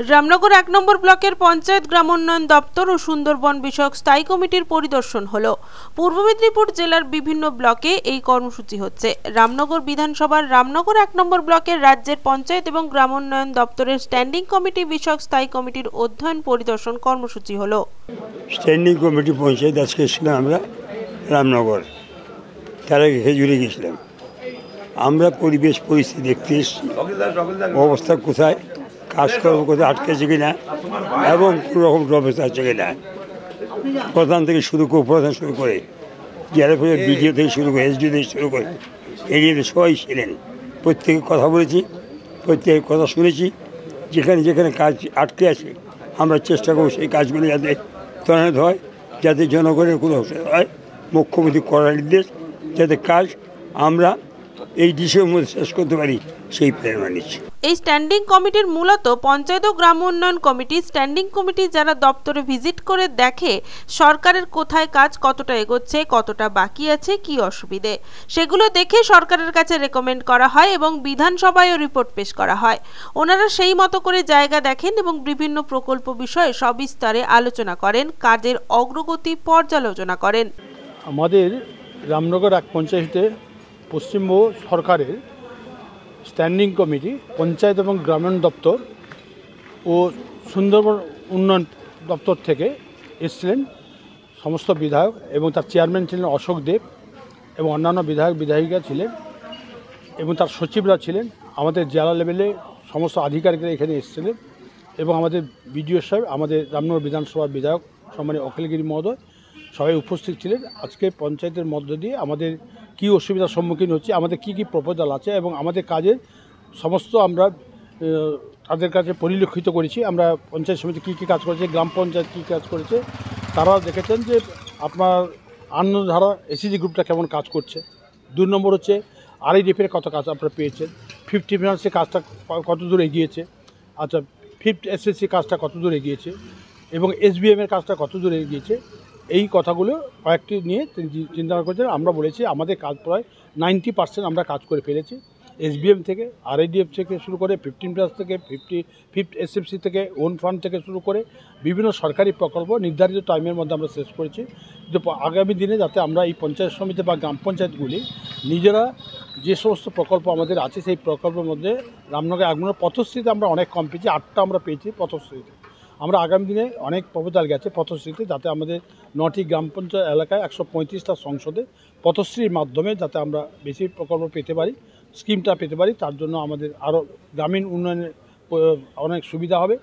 রামনগর ১ নম্বর ব্লকের পঞ্চায়েত গ্রামোন্নয়ন দপ্তর ও সুন্দরবন বিষয়ক স্থায়ী কমিটির পরিদর্শন হলো। পূর্ব মেদিনীপুর জেলার বিভিন্ন ব্লকে এই কর্মসূচি হচ্ছে। রামনগর বিধানসভার রামনগর ১ নম্বর ব্লকের রাজ্যের পঞ্চায়েত এবং গ্রামোন্নয়ন দপ্তরের স্ট্যান্ডিং কমিটি বিষয়ক স্থায়ী কমিটির অধ্যয়ন পরিদর্শন কর্মসূচি হলো। স্ট্যান্ডিং কমিটি পঞ্চায়েত আজকে এসেছিলাম আমরা রামনগর, তার আগে খেজুরে গেছিলাম। আমরা পরিবেশ পরিস্থিতি দেখতে এসেছি, অবস্থা কোথায়, কাজকর্ম কোথায় আটকেছে কিনা এবং কোনো রকম ব্যবস্থা আছে কিনা। প্রধান থেকে শুরু করে উপপ্রধান শুরু করে জেলা পরিষদ বিডিও থেকে শুরু করে এসডিও থেকে শুরু করে এরিয়াতে সবাই ছিলেন। প্রত্যেকে কথা বলেছি, প্রত্যেকের কথা শুনেছি। যেখানে যেখানে কাজ আটকে আছে আমরা চেষ্টা করব সেই কাজগুলো যাতে ত্বরান্বিত হয়, যাতে জনগণের কোনো অসুবিধা হয়। মুখ্যমন্ত্রী করার নির্দেশ যাতে কাজ আমরা এই ডিসেম্বরের মধ্যে শেষ করতে পারি সেই প্রেরণা নিচ্ছি। এই স্ট্যান্ডিং কমিটির মূলত পঞ্চায়েত ও গ্রাম উন্নয়ন কমিটি। স্ট্যান্ডিং কমিটি যারা দপ্তরে ভিজিট করে দেখে সরকারের কোথায় কাজ কতটা এগোচ্ছে, কতটা বাকি আছে, কি অসুবিধে, সেগুলো দেখে সরকারের কাছে রেকমেন্ড করা হয় এবং বিধানসভায়ও রিপোর্ট পেশ করা হয়। ওনারা সেই মতো করে জায়গা দেখেন এবং বিভিন্ন প্রকল্প বিষয়ে সবিস্তারে আলোচনা করেন, কাজের অগ্রগতি পর্যালোচনা করেন। আমাদের রামনগর ১ পঞ্চায়েতে পশ্চিমবঙ্গ সরকারের স্ট্যান্ডিং কমিটি পঞ্চায়েত এবং গ্রামীণ দপ্তর ও সুন্দরবন উন্নয়ন দপ্তর থেকে এসেছিলেন সমস্ত বিধায়ক, এবং তার চেয়ারম্যান ছিলেন অশোক দেব এবং অন্যান্য বিধায়ক বিধায়িকা ছিলেন এবং তার সচিবরা ছিলেন। আমাদের জেলা লেভেলে সমস্ত আধিকারিকরা এখানে এসেছিলেন এবং আমাদের বিডিও সাহেব, আমাদের রামনগর বিধানসভার বিধায়ক সম্মানীয় অখিলগিরি মহোদয় সবাই উপস্থিত ছিলেন। আজকে পঞ্চায়েতের মধ্য দিয়ে আমাদের কী অসুবিধার সম্মুখীন হচ্ছে, আমাদের কি কি প্রপোজাল আছে এবং আমাদের কাজের সমস্ত আমরা তাদের কাছে পরিলক্ষিত করেছি। আমরা পঞ্চায়েত সমিতি কী কী কাজ করেছে, গ্রাম পঞ্চায়েত কী কাজ করেছে, তারাও দেখেছেন যে আপনার আনন্দধারা এসিজি গ্রুপটা কেমন কাজ করছে। ২ নম্বর হচ্ছে RIDF-এর কত কাজ আপনারা পেয়েছেন, 50 ফিনান্সের কাজটা কত দূর এগিয়েছে, আচ্ছা 5th SSC কাজটা কত দূর এগিয়েছে এবং SBM-এর কাজটা কত দূর এগিয়েছে। এই কথাগুলো কয়েকটি নিয়ে চিন্তা করছেন। আমরা বলেছি আমাদের কাজ প্রায় 90% আমরা কাজ করে ফেলেছি। SBM থেকে, RIDF থেকে শুরু করে 15+ থেকে 5th SFC থেকে, ওন ফান্ড থেকে শুরু করে বিভিন্ন সরকারি প্রকল্প নির্ধারিত টাইমের মধ্যে আমরা শেষ করেছি। কিন্তু আগামী দিনে যাতে আমরা এই পঞ্চায়েত সমিতি বা গ্রাম পঞ্চায়েতগুলি নিজেরা যে সমস্ত প্রকল্প আমাদের আছে সেই প্রকল্পের মধ্যে রামনগর ১ নম্বর পথশ্রীতে আমরা অনেক কম পেয়েছি, 8টা আমরা পেয়েছি পথশ্রীতে। আমরা আগামী দিনে অনেক প্রপোজাল গেছে পথশ্রীতে, যাতে আমাদের 9টি গ্রাম পঞ্চায়েত এলাকায় 135টা সংসদে পথশ্রীর মাধ্যমে যাতে আমরা বেশি প্রকল্প পেতে পারি, স্কিমটা পেতে পারি। তার জন্য আমাদের আরও গ্রামীণ উন্নয়নের অনেক সুবিধা হবে।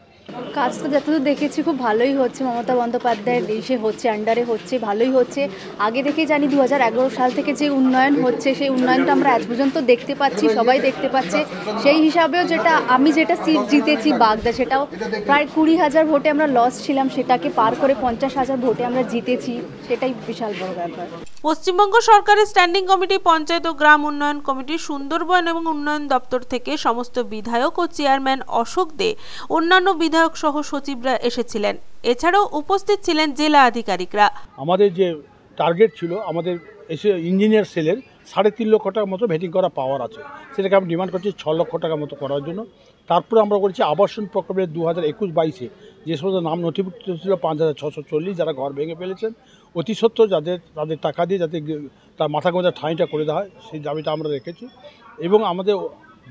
কাজ তো যতদূর দেখেছি খুব ভালোই হচ্ছে, মমতা বন্দ্যোপাধ্যায়ের দেশে হচ্ছে, আন্ডারে হচ্ছে, ভালোই হচ্ছে। আগে থেকেই জানি 2011 সাল থেকে যে উন্নয়ন হচ্ছে সেই উন্নয়নটা আমরা আজ পর্যন্ত দেখতে পাচ্ছি, সবাই দেখতে পাচ্ছে। সেই হিসাবেও আমি যেটা সিট জিতেছি বাগদা, সেটাও প্রায় 20,000 ভোটে আমরা লস ছিলাম, সেটাকে পার করে 50,000 ভোটে আমরা জিতেছি, সেটাই বিশাল বড় ব্যাপার। পশ্চিমবঙ্গ সরকারের স্ট্যান্ডিং কমিটি পঞ্চায়েত ও গ্রাম উন্নয়ন কমিটি সুন্দরবন এবং উন্নয়ন দপ্তর থেকে সমস্ত বিধায়ক ও চেয়ারম্যান অশোক দে, অন্যান্য বিধায়ক সহ সচিবরা এসেছিলেন। এছাড়াও উপস্থিত ছিলেন জেলা আধিকারিকরা। আমাদের যে টার্গেট ছিল, আমাদের ইঞ্জিনিয়ার সেলের 3.5 লক্ষ টাকার মতো ভেটিং করা পাওয়ার আছে, সেটাকে আমি ডিমান্ড করছি 6 লক্ষ টাকার মতো করার জন্য। তারপরে আমরা করেছি আবাসন প্রকল্পের 2021-22-এ যে সমস্ত নাম নথিভুক্ত ছিল 5,640 যারা ঘর ভেঙে ফেলেছেন, অতি সত্ত্বর তাদের টাকা দিয়ে যাতে তার মাথা গোঁজা ঠাঁইটা করে দেওয়া হয় সেই দাবিটা আমরা রেখেছি। এবং আমাদের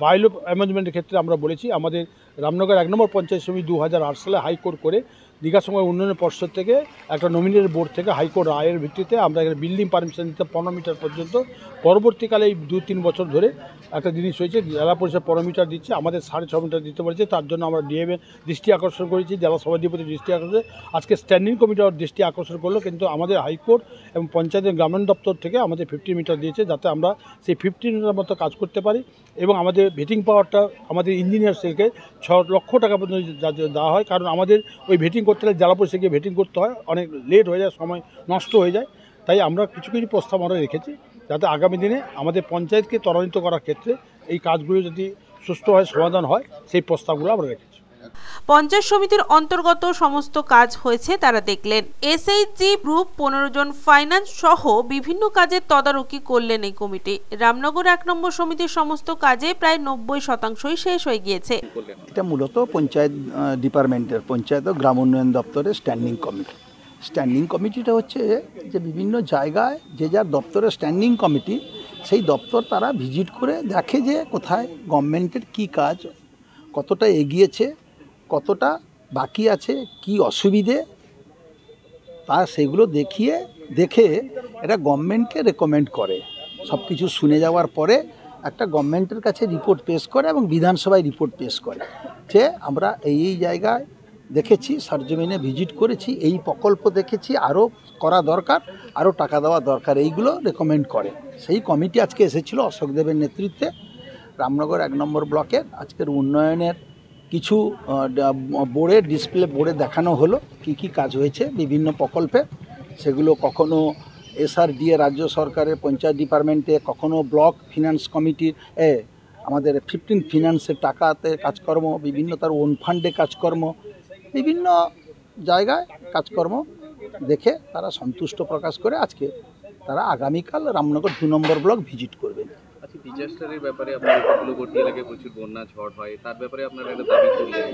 বাইলো অ্যামেন্ডমেন্টের ক্ষেত্রে আমরা বলেছি আমাদের রামনগর 1 নম্বর পঞ্চায়েত সমিতি 2008 সালে হাইকোর্ট করে দীঘাসময় উন্নয়ন পর্ষদ থেকে একটা নমিনেটেড বোর্ড থেকে হাইকোর্ট রায়ের ভিত্তিতে আমরা এখানে বিল্ডিং পারমিশন দিতে 15 মিটার পর্যন্ত। পরবর্তীকালে এই 2-3 বছর ধরে একটা জিনিস হয়েছে, জেলা পরিষদ 15 মিটার দিচ্ছে, আমাদের 6.5 মিটার দিতে পারছে। তার জন্য আমরা ডিএমের দৃষ্টি আকর্ষণ করেছি, জেলা সভাধিপতি দৃষ্টি আকর্ষণ, আজকে স্ট্যান্ডিং কমিটির দৃষ্টি আকর্ষণ করলো। কিন্তু আমাদের হাইকোর্ট এবং পঞ্চায়েতের গ্রামীণ দপ্তর থেকে আমাদের 15 মিটার দিয়েছে, যাতে আমরা সেই 15 মিটার মতো কাজ করতে পারি। এবং আমাদের ভেটিং পাওয়ারটা আমাদের ইঞ্জিনিয়ার সেলকে 6 লক্ষ টাকা পর্যন্ত দেওয়া হয়, কারণ আমাদের ওই ভেটিং করতে হলে জেলা পরিষদে গিয়ে ভেটিং করতে হয়, অনেক লেট হয়ে যায়, সময় নষ্ট হয়ে যায়। তাই আমরা কিছু কিছু প্রস্তাব আমরা রেখেছি যাতে আগামী দিনে আমাদের পঞ্চায়েতকে ত্বরান্বিত করার ক্ষেত্রে এই কাজগুলো যদি সুষ্ঠুভাবে সমাধান হয় সেই প্রস্তাবগুলো আমরা রেখেছি। পঞ্চায়েত সমিতির অন্তর্গত সমস্ত কাজ হয়েছে তারা দেখলেন। এসএইচজি গ্রুপ 15 জন ফাইন্যান্স সহ বিভিন্ন কাজের তদারকি করলেন এই কমিটি। রামনগর 1 নম্বর সমিতির সমস্ত কাজে প্রায় 90% শেষ হয়ে গিয়েছে। এটা মূলত পঞ্চায়েত ডিপার্টমেন্টের, পঞ্চায়েত ও গ্রাম উন্নয়ন দপ্তরের স্ট্যান্ডিং কমিটি। স্ট্যান্ডিং কমিটিটা হচ্ছে যে বিভিন্ন জায়গায় যে যার দপ্তরের স্ট্যান্ডিং কমিটি, সেই দপ্তর তারা ভিজিট করে দেখে যে কোথায় গভর্নমেন্টের কি কাজ, কতটা এগিয়েছে, কতটা বাকি আছে, কি অসুবিধে, তা সেগুলো দেখে এটা গভর্নমেন্টকে রেকমেন্ড করে। সব কিছু শুনে যাওয়ার পরে একটা গভর্নমেন্টের কাছে রিপোর্ট পেশ করে এবং বিধানসভায় রিপোর্ট পেশ করে যে আমরা এই জায়গায় দেখেছি, সরজমিনে ভিজিট করেছি, এই প্রকল্প দেখেছি, আরও করা দরকার, আরও টাকা দেওয়া দরকার, এইগুলো রেকমেন্ড করে। সেই কমিটি আজকে এসেছিল অশোক দেবের নেতৃত্বে। রামনগর 1 নম্বর ব্লকের আজকের উন্নয়নের কিছু বোর্ডে ডিসপ্লে বোর্ডে দেখানো হলো কি কাজ হয়েছে বিভিন্ন প্রকল্পে। সেগুলো কখনো SRDA রাজ্য সরকারের পঞ্চায়েত ডিপার্টমেন্টে, কখনো ব্লক ফিনান্স কমিটির আমাদের 15 ফিনান্সের টাকাতে কাজকর্ম, বিভিন্ন তার ওন ফান্ডে কাজকর্ম, বিভিন্ন জায়গায় কাজকর্ম দেখে তারা সন্তুষ্ট প্রকাশ করে আজকে তারা আগামীকাল রামনগর 2 নম্বর ব্লক ভিজিট করবেন। আচ্ছা, ডিজাস্টারের ব্যাপারে আপনার উপকূলবর্তী এলাকায় প্রচুর বন্যা ঝড় হয়, তার ব্যাপারে আপনারা একটা দাবি করলেন,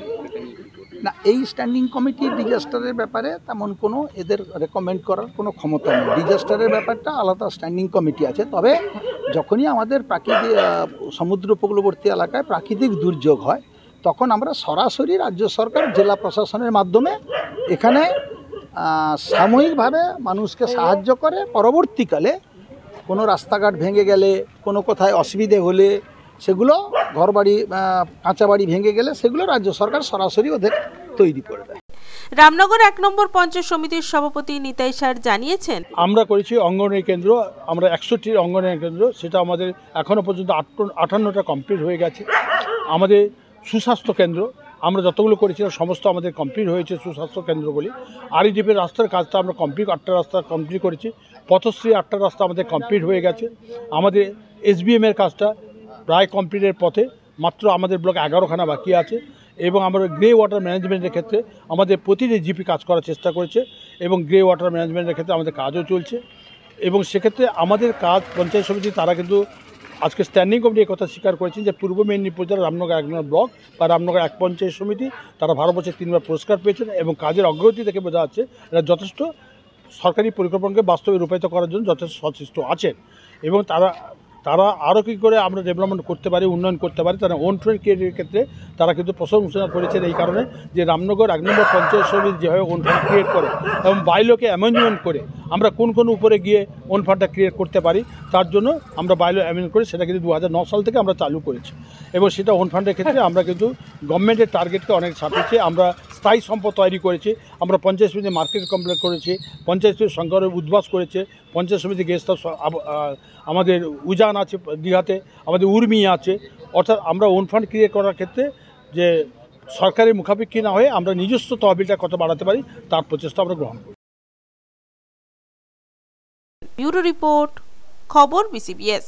না এই স্ট্যান্ডিং কমিটি ডিজাস্টারের ব্যাপারে তেমন কোনো এদের রেকমেন্ড করার কোনো ক্ষমতা নেই। ডিজাস্টারের ব্যাপারটা আলাদা স্ট্যান্ডিং কমিটি আছে। তবে যখনই আমাদের প্রাকৃতিক সমুদ্র উপকূলবর্তী এলাকায় প্রাকৃতিক দুর্যোগ হয়, তখন আমরা সরাসরি রাজ্য সরকার জেলা প্রশাসনের মাধ্যমে এখানে সাময়িকভাবে মানুষকে সাহায্য করে। পরবর্তীকালে কোনো রাস্তাঘাট ভেঙে গেলে, কোনো কোথায় অসুবিধে হলে, সেগুলো ঘরবাড়ি কাঁচা বাড়ি ভেঙে গেলে সেগুলো রাজ্য সরকার সরাসরি ওদের তৈরি করে দেয়। রামনগর 1 নম্বর পঞ্চায়েত সমিতির সভাপতি নিতাই স্যার জানিয়েছেন, আমরা করেছি অঙ্গনওয়াড়ি কেন্দ্র, আমরা 100টির অঙ্গনওয়াড়ি কেন্দ্র, সেটা আমাদের এখনও পর্যন্ত 58টা কমপ্লিট হয়ে গেছে। আমাদের সুস্বাস্থ্য কেন্দ্র আমরা যতগুলো করেছিলাম সমস্ত আমাদের কমপ্লিট হয়েছে সুস্বাস্থ্য কেন্দ্রগুলি। REDPের রাস্তার কাজটা আমরা কমপ্লিট 8টা রাস্তা কমপ্লিট করেছি। পথশ্রী 8টা রাস্তা আমাদের কমপ্লিট হয়ে গেছে। আমাদের SBM-এর কাজটা প্রায় কমপ্লিটের পথে, মাত্র আমাদের ব্লক 11খানা বাকি আছে। এবং আমরা গ্রে ওয়াটার ম্যানেজমেন্টের ক্ষেত্রে আমাদের প্রতিটি জিপি কাজ করার চেষ্টা করেছে এবং গ্রে ওয়াটার ম্যানেজমেন্টের ক্ষেত্রে আমাদের কাজও চলছে। এবং সেক্ষেত্রে আমাদের কাজ পঞ্চায়েত সমিতি তারা কিন্তু আজকে স্ট্যান্ডিং কমিটি কথা স্বীকার করেছেন যে পূর্ব মেদিনীপুর জেলার রামনগর 1 নম্বর ব্লক বা রামনগর 1 পঞ্চায়েত সমিতি তারা ভারতবর্ষে 3বার পুরস্কার পেয়েছেন এবং কাজের অগ্রগতি দেখে বোঝা যাচ্ছে এরা যথেষ্ট সরকারি পরিকল্পনাকে বাস্তবে রূপায়িত করার জন্য যথেষ্ট সচেষ্ট আছেন। এবং তারা আরও কী করে আমরা ডেভেলপমেন্ট করতে পারি, উন্নয়ন করতে পারি, তারা ওন ফান্ড ক্রিয়েটের ক্ষেত্রে তারা কিন্তু প্রশংসা করেছেন এই কারণে যে রামনগর 1 নম্বর পঞ্চায়েত সমিতি যেভাবে ওন ফান্ড ক্রিয়েট করে এবং বাইলকে অ্যামেন্ডমেন্ট করে আমরা কোন উপরে গিয়ে ওন ফান্ডটা ক্রিয়েট করতে পারি, তার জন্য আমরা বাইল অ্যামেন্ডমেন্ট করে সেটা কিন্তু 2009 সাল থেকে আমরা চালু করেছি। এবং সেটা ওন ফান্ডের ক্ষেত্রে আমরা কিন্তু গভর্নমেন্টের টার্গেটকে অনেক ছাপিয়েছি। আমরা স্থায়ী সম্পদ তৈরি করেছি, আমরা পঞ্চায়েত সমিতি মার্কেট কমপ্লিট করেছি, পঞ্চায়েত সমিতি সংগ্রহের উদ্বাস করেছে, পঞ্চায়েত সমিতি গেস্ট হাউস আমাদের উজান আছে দীঘাতে, আমাদের উর্মি আছে। অর্থাৎ আমরা ওন ফান্ড ক্রিয়েট করার ক্ষেত্রে যে সরকারের মুখাপেক্ষী না হয়ে আমরা নিজস্ব তহবিলটা কত বাড়াতে পারি তার প্রচেষ্টা আমরা গ্রহণ করি। ব্যুরো রিপোর্ট, খবর BCBS।